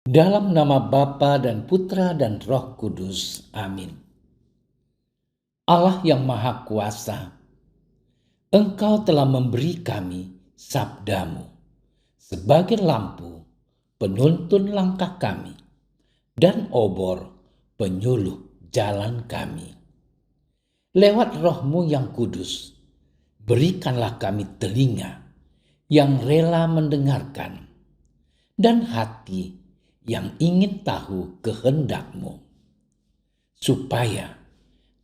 Dalam nama Bapa dan Putra dan Roh Kudus. Amin. Allah yang Maha Kuasa, Engkau telah memberi kami sabdamu sebagai lampu penuntun langkah kami dan obor penyuluh jalan kami. Lewat Roh-Mu yang kudus, berikanlah kami telinga yang rela mendengarkan dan hati yang ingin tahu kehendak-Mu, supaya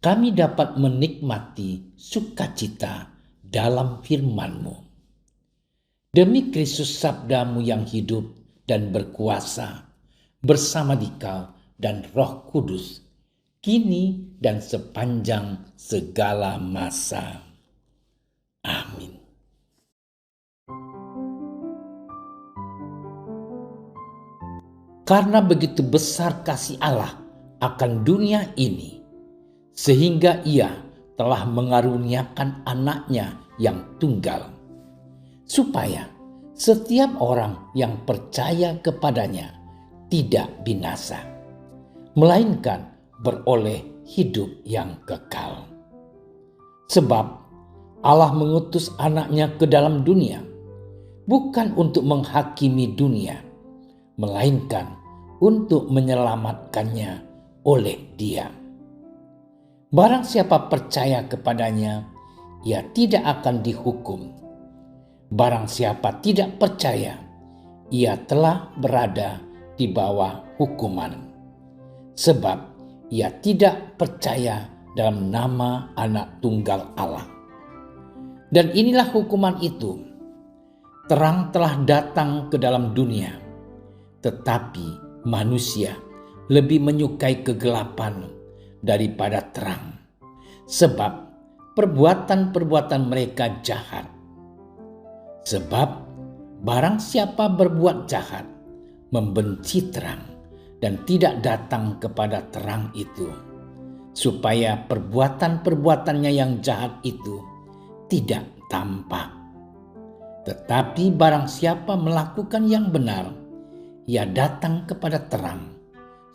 kami dapat menikmati sukacita dalam firman-Mu. Demi Kristus sabda-Mu yang hidup dan berkuasa, bersama Dikau dan Roh Kudus, kini dan sepanjang segala masa. Amin. Karena begitu besar kasih Allah akan dunia ini, sehingga Ia telah mengaruniakan anaknya yang tunggal, supaya setiap orang yang percaya kepadanya tidak binasa, melainkan beroleh hidup yang kekal. Sebab Allah mengutus anaknya ke dalam dunia, bukan untuk menghakimi dunia, melainkan untuk menyelamatkannya oleh Dia. Barang siapa percaya kepadanya, ia tidak akan dihukum. Barang siapa tidak percaya, ia telah berada di bawah hukuman, sebab ia tidak percaya dalam nama Anak Tunggal Allah. Dan inilah hukuman itu: terang telah datang ke dalam dunia, tetapi manusia lebih menyukai kegelapan daripada terang, sebab perbuatan-perbuatan mereka jahat. Sebab barang siapa berbuat jahat, membenci terang dan tidak datang kepada terang itu, supaya perbuatan-perbuatannya yang jahat itu tidak tampak. Tetapi barang siapa melakukan yang benar, ia datang kepada terang,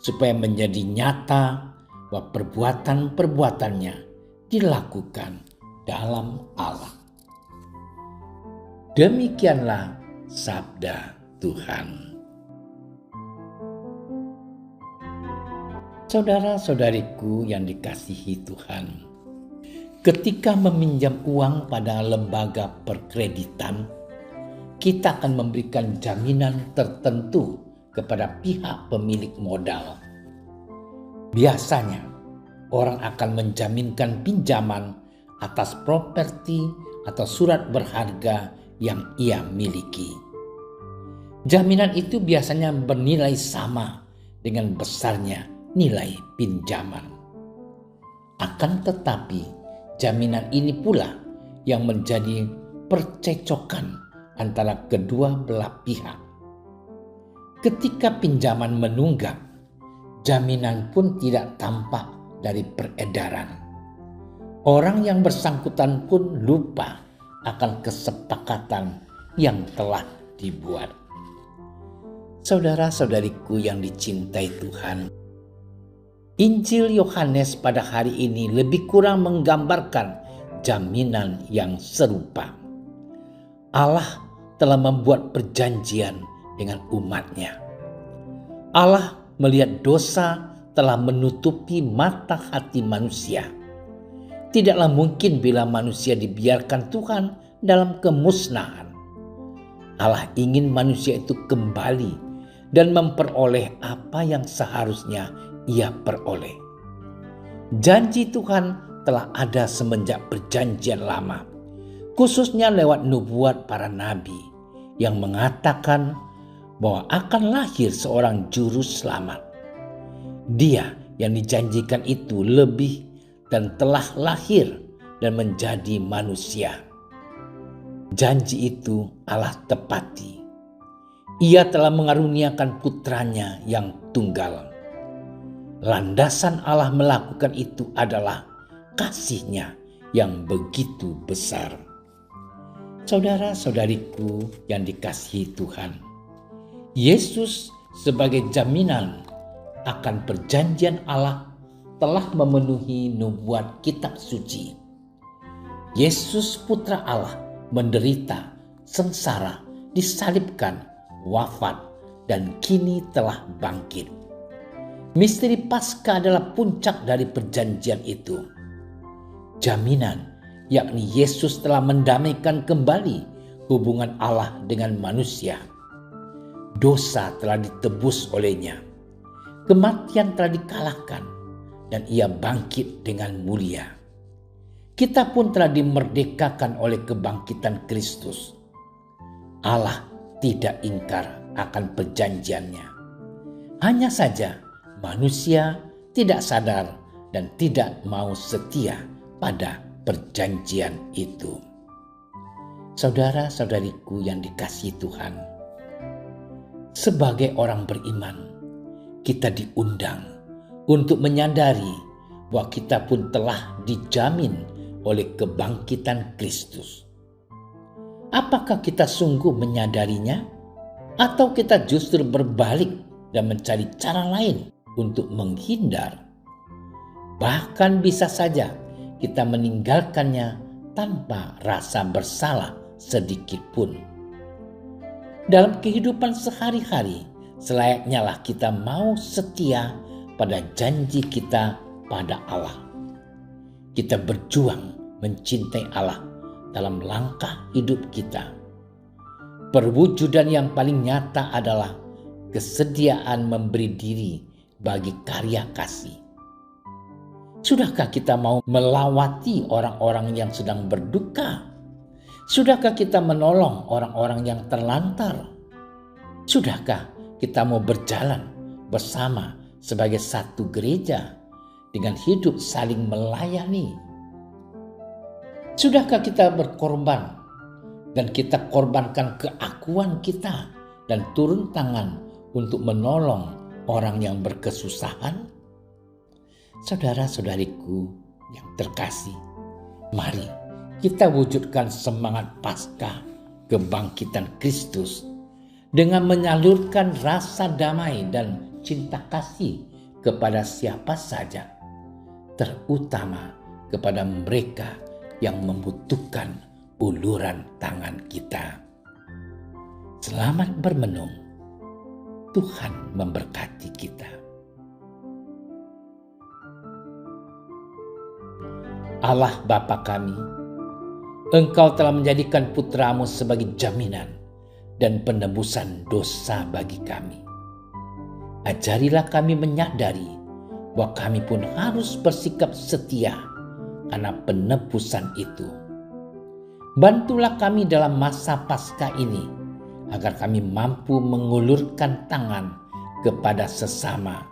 supaya menjadi nyata bahwa perbuatan-perbuatannya dilakukan dalam Allah. Demikianlah sabda Tuhan. Saudara-saudariku yang dikasihi Tuhan, ketika meminjam uang pada lembaga perkreditan, kita akan memberikan jaminan tertentu kepada pihak pemilik modal. Biasanya, orang akan menjaminkan pinjaman atas properti atau surat berharga yang ia miliki. Jaminan itu biasanya bernilai sama dengan besarnya nilai pinjaman. Akan tetapi, jaminan ini pula yang menjadi percecokan antara kedua belah pihak. Ketika pinjaman menunggak, jaminan pun tidak tampak dari peredaran. Orang yang bersangkutan pun lupa akan kesepakatan yang telah dibuat. Saudara-saudariku yang dicintai Tuhan, Injil Yohanes pada hari ini lebih kurang menggambarkan jaminan yang serupa. Allah telah membuat perjanjian dengan umatnya. Allah melihat dosa telah menutupi mata hati manusia. Tidaklah mungkin bila manusia dibiarkan Tuhan dalam kemusnahan. Allah ingin manusia itu kembali dan memperoleh apa yang seharusnya ia peroleh. Janji Tuhan telah ada semenjak perjanjian lama, khususnya lewat nubuat para nabi yang mengatakan bahwa akan lahir seorang juru selamat. Dia yang dijanjikan itu lebih dan telah lahir dan menjadi manusia. Janji itu Allah tepati. Ia telah mengaruniakan putranya yang tunggal. Landasan Allah melakukan itu adalah kasih-Nya yang begitu besar. Saudara-saudariku yang dikasihi Tuhan, Yesus sebagai jaminan akan perjanjian Allah telah memenuhi nubuat kitab suci. Yesus Putra Allah menderita, sengsara, disalibkan, wafat, dan kini telah bangkit. Misteri Paskah adalah puncak dari perjanjian itu. Jaminan, yakni Yesus telah mendamaikan kembali hubungan Allah dengan manusia. Dosa telah ditebus olehnya. Kematian telah dikalahkan dan ia bangkit dengan mulia. Kita pun telah dimerdekakan oleh kebangkitan Kristus. Allah tidak ingkar akan perjanjiannya. Hanya saja manusia tidak sadar dan tidak mau setia pada perjanjian itu. Saudara-saudariku yang dikasihi Tuhan, sebagai orang beriman, kita diundang untuk menyadari bahwa kita pun telah dijamin oleh kebangkitan Kristus. Apakah kita sungguh menyadarinya, atau kita justru berbalik dan mencari cara lain untuk menghindar? Bahkan bisa saja kita meninggalkannya tanpa rasa bersalah sedikit pun. Dalam kehidupan sehari-hari, selayaknya lah kita mau setia pada janji kita pada Allah. Kita berjuang mencintai Allah dalam langkah hidup kita. Perwujudan yang paling nyata adalah kesediaan memberi diri bagi karya kasih. Sudahkah kita mau melawati orang-orang yang sedang berduka? Sudahkah kita menolong orang-orang yang terlantar? Sudahkah kita mau berjalan bersama sebagai satu gereja dengan hidup saling melayani? Sudahkah kita berkorban dan kita korbankan keakuan kita dan turun tangan untuk menolong orang yang berkesusahan? Saudara-saudariku yang terkasih, mari kita wujudkan semangat Paskah kebangkitan Kristus dengan menyalurkan rasa damai dan cinta kasih kepada siapa saja, terutama kepada mereka yang membutuhkan uluran tangan kita. Selamat bermenung. Tuhan memberkati kita. Allah Bapa kami, Engkau telah menjadikan Putramu sebagai jaminan dan penebusan dosa bagi kami. Ajarilah kami menyadari bahwa kami pun harus bersikap setia karena penebusan itu. Bantulah kami dalam masa Paskah ini agar kami mampu mengulurkan tangan kepada sesama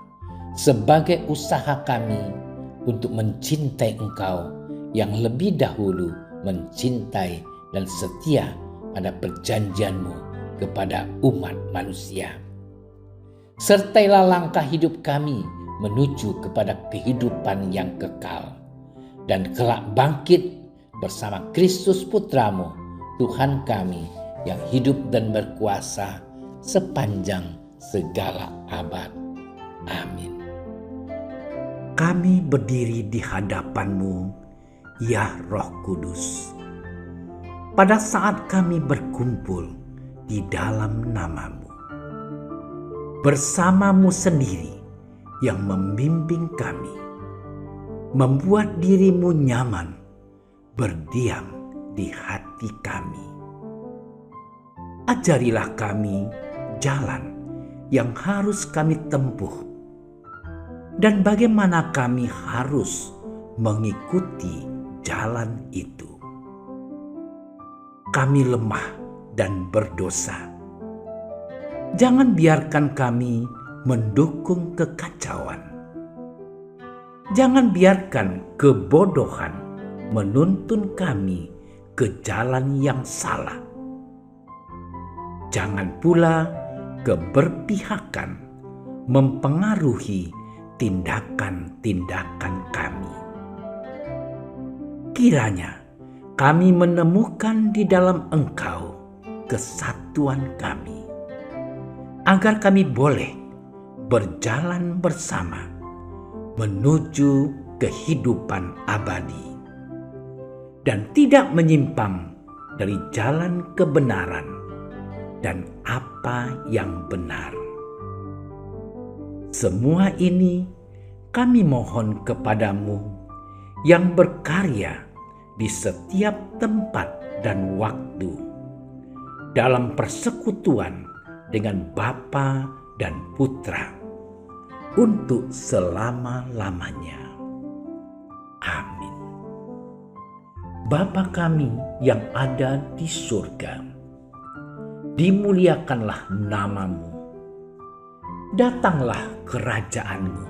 sebagai usaha kami untuk mencintai Engkau yang lebih dahulu mencintai dan setia pada perjanjian-Mu kepada umat manusia. Sertailah langkah hidup kami menuju kepada kehidupan yang kekal dan kelak bangkit bersama Kristus Putramu, Tuhan kami yang hidup dan berkuasa sepanjang segala abad. Amin. Kami berdiri di hadapan-Mu, ya Roh Kudus, pada saat kami berkumpul di dalam nama-Mu. Bersama-Mu sendiri yang membimbing kami, membuat diri-Mu nyaman berdiam di hati kami. Ajarilah kami jalan yang harus kami tempuh dan bagaimana kami harus mengikuti jalan itu. Kami lemah dan berdosa. Jangan biarkan kami mendukung kekacauan. Jangan biarkan kebodohan menuntun kami ke jalan yang salah. Jangan pula keberpihakan mempengaruhi tindakan-tindakan kami. Kiranya kami menemukan di dalam Engkau kesatuan kami, agar kami boleh berjalan bersama menuju kehidupan abadi dan tidak menyimpang dari jalan kebenaran dan apa yang benar. Semua ini kami mohon kepadamu yang berkarya di setiap tempat dan waktu dalam persekutuan dengan Bapa dan Putra untuk selama-lamanya. Amin. Bapa kami yang ada di surga, dimuliakanlah namamu. Datanglah kerajaanmu.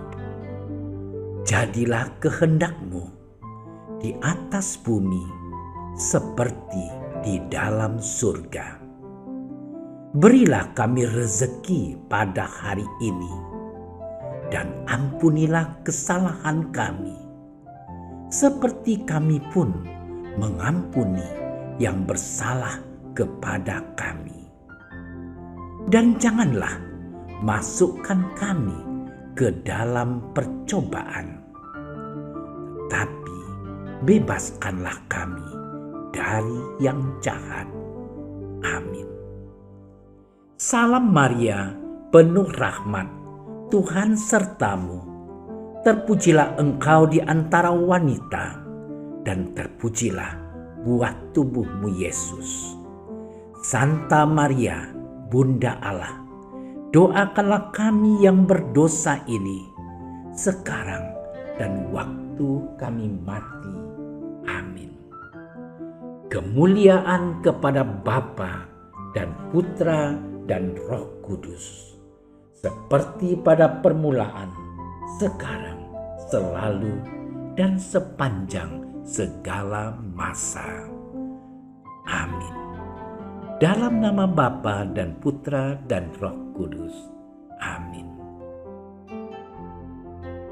Jadilah kehendakmu di atas bumi seperti di dalam surga. Berilah kami rezeki pada hari ini, dan ampunilah kesalahan kami, seperti kami pun mengampuni yang bersalah kepada kami. Dan janganlah masukkan kami ke dalam percobaan, tetapi bebaskanlah kami dari yang jahat. Amin. Salam Maria, penuh rahmat, Tuhan sertamu. Terpujilah engkau di antara wanita, dan terpujilah buah tubuhmu Yesus. Santa Maria, Bunda Allah, doakanlah kami yang berdosa ini, sekarang dan waktu kami mati. Amin. Kemuliaan kepada Bapa dan Putra dan Roh Kudus, seperti pada permulaan, sekarang, selalu, dan sepanjang segala masa. Amin. Dalam nama Bapa dan Putra dan Roh Kudus. Amin.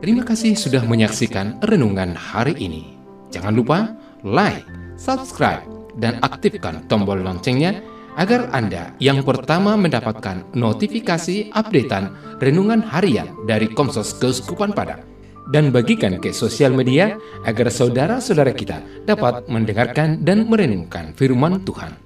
Terima kasih sudah menyaksikan renungan hari ini. Jangan lupa like, subscribe, dan aktifkan tombol loncengnya agar Anda yang pertama mendapatkan notifikasi updatean renungan harian dari Komsos Keuskupan Padang. Dan bagikan ke sosial media agar saudara-saudara kita dapat mendengarkan dan merenungkan firman Tuhan.